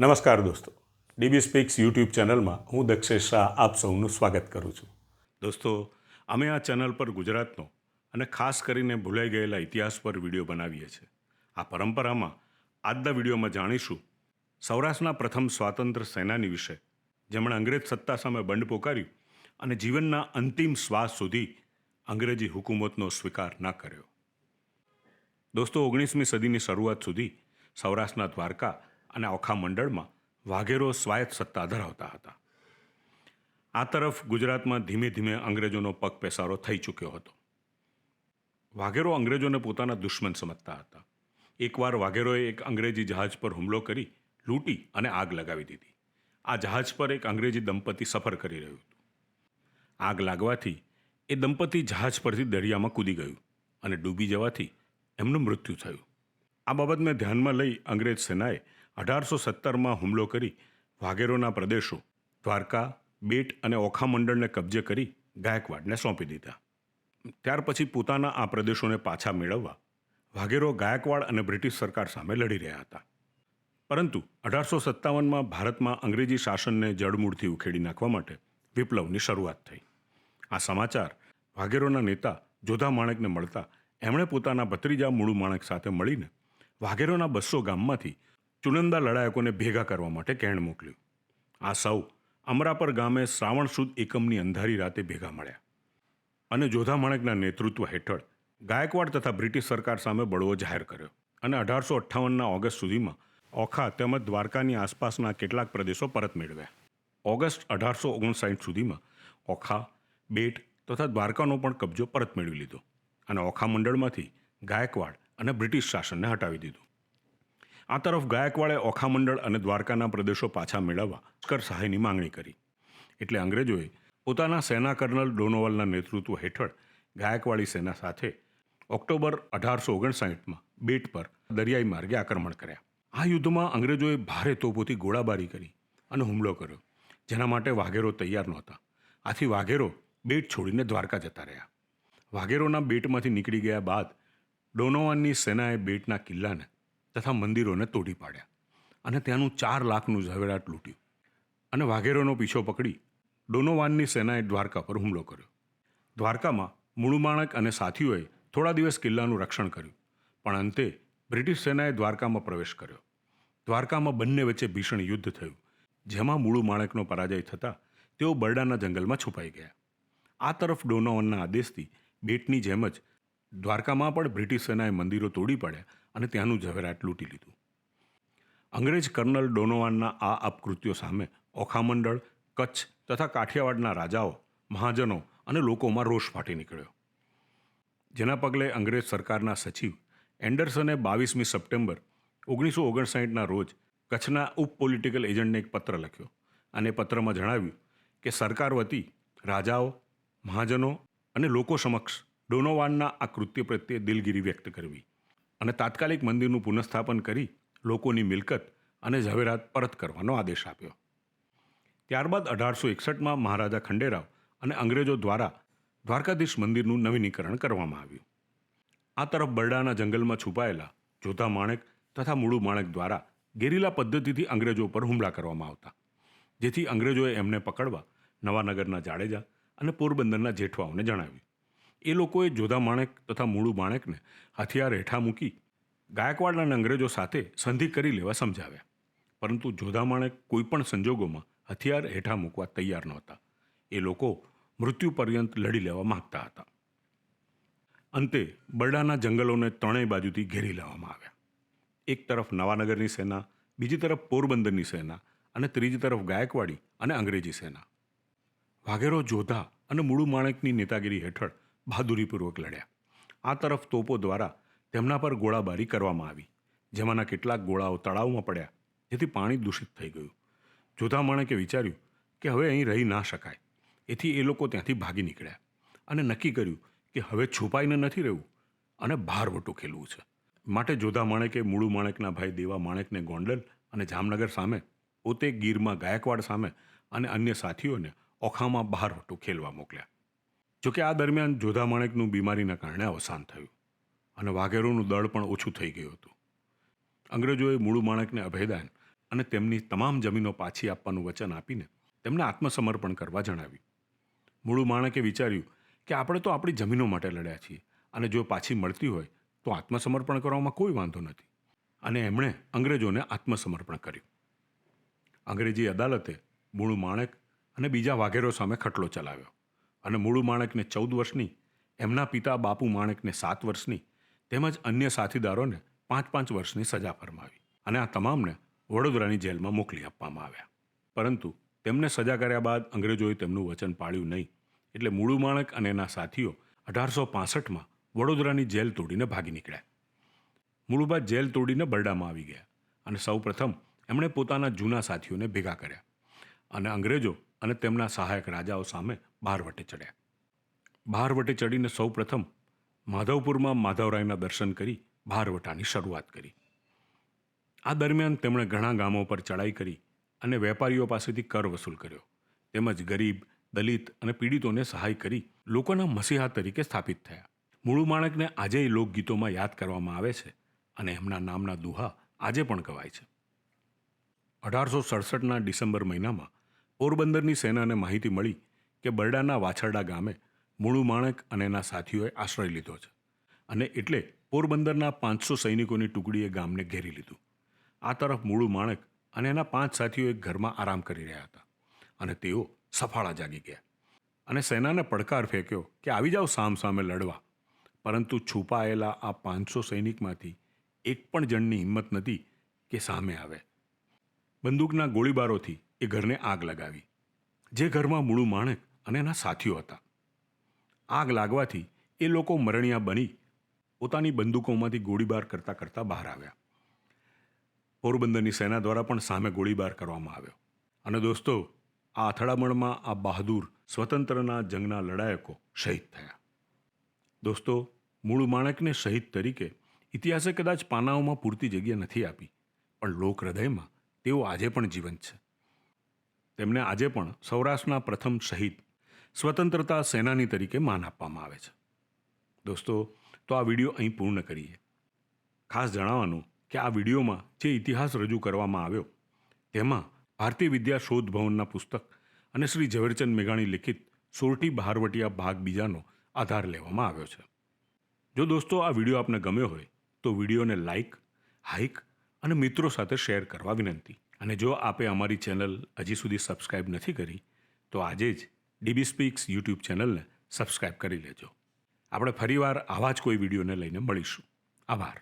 નમસ્કાર દોસ્તો, dB speaks YouTube ચેનલમાં હું દક્ષેશ શાહ આપ સૌનું સ્વાગત કરું છું. દોસ્તો, અમે આ ચેનલ પર ગુજરાતનો અને ખાસ કરીને ભૂલાઈ ગયેલા ઇતિહાસ પર વિડીયો બનાવીએ છીએ. આ પરંપરામાં આજના વિડીયોમાં જાણીશું સૌરાષ્ટ્રના પ્રથમ સ્વાતંત્ર્ય સેનાની વિશે, જેમણે અંગ્રેજ સત્તા સામે બંડ પોકાર્યું અને જીવનના અંતિમ શ્વાસ સુધી અંગ્રેજી હુકુમતનો સ્વીકાર ન કર્યો. દોસ્તો, 19મી સદીની શરૂઆત સુધી સૌરાષ્ટ્રના દ્વારકા અને ઓખા મંડળમાં વાઘેરો સ્વાયત્ત સત્તા ધરાવતા હતા. આ તરફ ગુજરાતમાં ધીમે ધીમે અંગ્રેજોનો પગ પેસારો થઈ ચૂક્યો હતો. વાઘેરો અંગ્રેજોને પોતાના દુશ્મન સમજતા હતા. એકવાર વાઘેરોએ એક અંગ્રેજી જહાજ પર હુમલો કરી લૂંટી અને આગ લગાવી દીધી. આ જહાજ પર એક અંગ્રેજી દંપતી સફર કરી રહ્યું હતું. આગ લાગવાથી એ દંપતી જહાજ પરથી દરિયામાં કૂદી ગયું અને ડૂબી જવાથી એમનું મૃત્યુ થયું. આ બાબતને ધ્યાનમાં લઈ અંગ્રેજ સેનાએ 1817માં હુમલો કરી વાઘેરોના પ્રદેશો દ્વારકા, બેટ અને ઓખા મંડળને કબજે કરી ગાયકવાડને સોંપી દીધા. ત્યાર પછી પોતાના આ પ્રદેશોને પાછા મેળવવા વાઘેરો ગાયકવાડ અને બ્રિટિશ સરકાર સામે લડી રહ્યા હતા. પરંતુ 1857માં ભારતમાં અંગ્રેજી શાસનને જડમૂળથી ઉખેડી નાખવા માટે વિપ્લવની શરૂઆત થઈ. આ સમાચાર વાઘેરોના નેતા જોધા માણેકને મળતા એમણે પોતાના ભત્રીજા મુળુ માણેક સાથે મળીને વાઘેરોના 200 ગામમાંથી ચુનંદા લડાયકોને ભેગા કરવા માટે કહેણ મોકલ્યું. આ સૌ અમરાપર ગામે શ્રાવણ સુદ એકમની અંધારી રાતે ભેગા મળ્યા અને જોધા માણેકના નેતૃત્વ હેઠળ ગાયકવાડ તથા બ્રિટિશ સરકાર સામે બળવો જાહેર કર્યો અને 1858ના ઓગસ્ટ સુધીમાં ઓખા તેમજ દ્વારકાની આસપાસના કેટલાક પ્રદેશો પરત મેળવ્યા. ઓગસ્ટ 1859 સુધીમાં ઓખા, બેટ તથા દ્વારકાનો પણ કબજો પરત મેળવી લીધો અને ઓખા મંડળમાંથી ગાયકવાડ અને બ્રિટિશ શાસનને હટાવી દીધું. આ તરફ ગાયકવાડે ઓખા મંડળ અને દ્વારકાના પ્રદેશો પાછા મેળવવા લશ્કર સહાયની માંગણી કરી. એટલે અંગ્રેજોએ પોતાના સેના કર્નલ ડોનોવલના નેતૃત્વ હેઠળ ગાયકવાડી સેના સાથે ઓક્ટોબર 1859માં બેટ પર દરિયાઈ માર્ગે આક્રમણ કર્યા. આ યુદ્ધમાં અંગ્રેજોએ ભારે તોપોથી ગોળાબારી કરી અને હુમલો કર્યો, જેના માટે વાઘેરો તૈયાર નહોતા. આથી વાઘેરો બેટ છોડીને દ્વારકા જતા રહ્યા. વાઘેરોના બેટમાંથી નીકળી ગયા બાદ ડોનોવાનની સેનાએ બેટના કિલ્લાને તથા મંદિરોને તોડી પાડ્યા અને ત્યાંનું 4 લાખનું ઝવેરાત લૂંટ્યું અને વાઘેરોનો પીછો પકડી ડોનોવાનની સેનાએ દ્વારકા પર હુમલો કર્યો. દ્વારકામાં મુળુ માણેક અને સાથીઓએ થોડા દિવસ કિલ્લાનું રક્ષણ કર્યું, પણ અંતે બ્રિટિશ સેનાએ દ્વારકામાં પ્રવેશ કર્યો. દ્વારકામાં બંને વચ્ચે ભીષણ યુદ્ધ થયું, જેમાં મુળુ માણેકનો પરાજય થતાં તેઓ બરડાના જંગલમાં છુપાઈ ગયા. આ તરફ ડોનોવાનના આદેશથી બેટની જેમ જ દ્વારકામાં પણ બ્રિટિશ સેનાએ મંદિરો તોડી પાડ્યા અને ત્યાંનું ઝવેરાત લૂંટી લીધું. અંગ્રેજ કર્નલ ડોનોવાનના આ અપકૃત્યો સામે ઓખા મંડળ, કચ્છ તથા કાઠિયાવાડના રાજાઓ, મહાજનો અને લોકોમાં રોષ ફાટી નીકળ્યો. જેના પગલે અંગ્રેજ સરકારના સચિવ એન્ડરસને 22મી સપ્ટેમ્બર 1959ના રોજ કચ્છના ઉપ પોલિટિકલ એજન્ટને એક પત્ર લખ્યો અને પત્રમાં જણાવ્યું કે સરકાર વતી રાજાઓ, મહાજનો અને લોકો સમક્ષ ડોનોવાનના આ કૃત્ય પ્રત્યે દિલગીરી વ્યક્ત કરવી અને તાત્કાલિક મંદિરનું પુનઃસ્થાપન કરી લોકોની મિલકત અને ઝવેરાત પરત કરવાનો આદેશ આપ્યો. ત્યારબાદ 1861માં મહારાજા ખંડેરાવ અને અંગ્રેજો દ્વારા દ્વારકાધીશ મંદિરનું નવીનીકરણ કરવામાં આવ્યું. આ તરફ બરડાના જંગલમાં છુપાયેલા જોધા માણેક તથા મુળુ માણેક દ્વારા ગેરીલા પદ્ધતિથી અંગ્રેજો પર હુમલા કરવામાં આવતા, જેથી અંગ્રેજોએ એમને પકડવા નવાનગરના જાડેજા અને પોરબંદરના જેઠવાઓને જણાવ્યું. એ લોકોએ જોધા માણેક તથા મુળુ માણેકને હથિયાર હેઠા મૂકી ગાયકવાડ અને અંગ્રેજો સાથે સંધિ કરી લેવા સમજાવ્યા, પરંતુ જોધા માણેક કોઈ પણ સંજોગોમાં હથિયાર હેઠા મૂકવા તૈયાર નહોતા. એ લોકો મૃત્યુ પર્યંત લડી લેવા માંગતા હતા. અંતે બરડાના જંગલોને ત્રણેય બાજુથી ઘેરી લેવામાં આવ્યા. એક તરફ નવાનગરની સેના, બીજી તરફ પોરબંદરની સેના અને ત્રીજી તરફ ગાયકવાડી અને અંગ્રેજી સેના. વાઘેરો જોધા અને મુળુ માણેકની નેતાગીરી હેઠળ બહાદુરીપૂર્વક લડ્યા. આ તરફ તોપો દ્વારા તેમના પર ગોળાબારી કરવામાં આવી, જેમાંના કેટલાક ગોળાઓ તળાવમાં પડ્યા, જેથી પાણી દૂષિત થઈ ગયું. જોધા માણેકે વિચાર્યું કે હવે અહીં રહી ના શકાય, એથી એ લોકો ત્યાંથી ભાગી નીકળ્યા અને નક્કી કર્યું કે હવે છુપાઈને નથી રહેવું અને ભારવટો ખેલવું છે. માટે જોધા માણેકે મુળુ માણેકના ભાઈ દેવા માણેકને ગોંડલ અને જામનગર સામે, પોતે ગીરમાં ગાયકવાડ સામે અને અન્ય સાથીઓને ઓખામાં બહારવટો ખેલવા મોકલ્યા. જોકે આ દરમિયાન જોધા માણેકનું બીમારીના કારણે અવસાન થયું અને વાઘેરોનું દળ પણ ઓછું થઈ ગયું હતું. અંગ્રેજોએ મુળુ માણેકને અભયદાન અને તેમની તમામ જમીનો પાછી આપવાનું વચન આપીને તેમને આત્મસમર્પણ કરવા જણાવ્યું. મૂળુ માણકે વિચાર્યું કે આપણે તો આપણી જમીનો માટે લડ્યા છીએ અને જો પાછી મળતી હોય તો આત્મસમર્પણ કરવામાં કોઈ વાંધો નથી, અને એમણે અંગ્રેજોને આત્મસમર્પણ કર્યું. અંગ્રેજી અદાલતે મૂળુ માણેક અને બીજા વાઘેરો સામે ખટલો ચલાવ્યો અને મૂળુ માણેકને 14 વર્ષની, એમના પિતા બાપુ માણેકને 7 વર્ષની તેમજ અન્ય સાથીદારોને 5-5 વર્ષની સજા ફરમાવી અને આ તમામને વડોદરાની જેલમાં મોકલી આપવામાં આવ્યા. પરંતુ તેમને સજા કર્યા બાદ અંગ્રેજોએ તેમનું વચન પાળ્યું નહીં, એટલે મૂળુ માણેક અને એના સાથીઓ 1865માં વડોદરાની જેલ તોડીને ભાગી નીકળ્યા. મૂળુબા જેલ તોડીને બરડામાં આવી ગયા અને સૌપ્રથમ એમણે પોતાના જૂના સાથીઓને ભેગા કર્યા અને અંગ્રેજો અને તેમના સહાયક રાજાઓ સામે બહારવટે ચડ્યા. બહારવટે ચડીને સૌપ્રથમ માધવપુરમાં માધવરાયના દર્શન કરી બહારવટાની શરૂઆત કરી. આ દરમિયાન તેમણે ઘણા ગામો પર ચડાઈ કરી અને વેપારીઓ પાસેથી કર વસૂલ કર્યો, તેમજ ગરીબ, દલિત અને પીડિતોને સહાય કરી લોકોના મસીહા તરીકે સ્થાપિત થયા. મૂળુ માણેકને આજે લોકગીતોમાં યાદ કરવામાં આવે છે અને એમના નામના દુહા આજે પણ ગવાય છે. 1867ના ડિસેમ્બર મહિનામાં પોરબંદરની સેનાને માહિતી મળી કે બરડાના વાછરડા ગામે મૂળુ માણેક અને એના સાથીઓએ આશ્રય લીધો છે અને એટલે પોરબંદરના 500 સૈનિકોની ટુકડીએ ગામને ઘેરી લીધું. આ તરફ મૂળુ માણેક અને એના 5 સાથીઓ એક ઘરમાં આરામ કરી રહ્યા હતા અને તેઓ સફાળા જાગી ગયા અને સેનાને પડકાર ફેંક્યો કે આવી જાઓ સામસામે લડવા. પરંતુ છુપાયેલા આ 500 સૈનિકમાંથી એક પણ જણની હિંમત નથી કે સામે આવે. બંદૂકના ગોળીબારોથી એ ઘરને આગ લગાવી, જે ઘરમાં મૂળુ માણેક અને એના સાથીઓ હતા. આગ લાગવાથી એ લોકો મરણિયા બની પોતાની બંદૂકોમાંથી ગોળીબાર કરતાં કરતાં બહાર આવ્યા. પોરબંદરની સેના દ્વારા પણ સામે ગોળીબાર કરવામાં આવ્યો અને દોસ્તો, આ અથડામણમાં આ બહાદુર સ્વતંત્રના જંગના લડાયકો શહીદ થયા. દોસ્તો, મૂળુ માણેકને શહીદ તરીકે ઇતિહાસે કદાચ પાનાઓમાં પૂરતી જગ્યા નથી આપી, પણ લોક હૃદયમાં તેઓ આજે પણ જીવંત છે. તેમને આજે પણ સૌરાષ્ટ્રના પ્રથમ શહીદ, સ્વતંત્રતા સેનાની તરીકે માન આપવામાં આવે છે. દોસ્તો, તો આ વિડીયો અહીં પૂર્ણ કરીએ. ખાસ જણાવવાનું કે આ વિડીયોમાં જે ઇતિહાસ રજૂ કરવામાં આવ્યો તેમાં ભારતીય વિદ્યા શોધ ભવનના પુસ્તક અને શ્રી ઝવેરચંદ મેઘાણી લિખિત સોરઠી બહારવટિયા ભાગ બીજાનો આધાર લેવામાં આવ્યો છે. જો દોસ્તો આ વિડીયો આપને ગમ્યો હોય તો વિડીયોને લાઇક, હાઇક અને મિત્રો સાથે શેર કરવા વિનંતી. અને જો આપે અમારી ચેનલ હજી સુધી સબસ્ક્રાઇબ નથી કરી તો આજે જ ડીબી સ્પીક્સ યુટ્યુબ ચેનલને સબસ્ક્રાઇબ કરી લેજો. આપણે ફરીવાર આવા જ કોઈ વિડીયોને લઈને મળીશું. આભાર.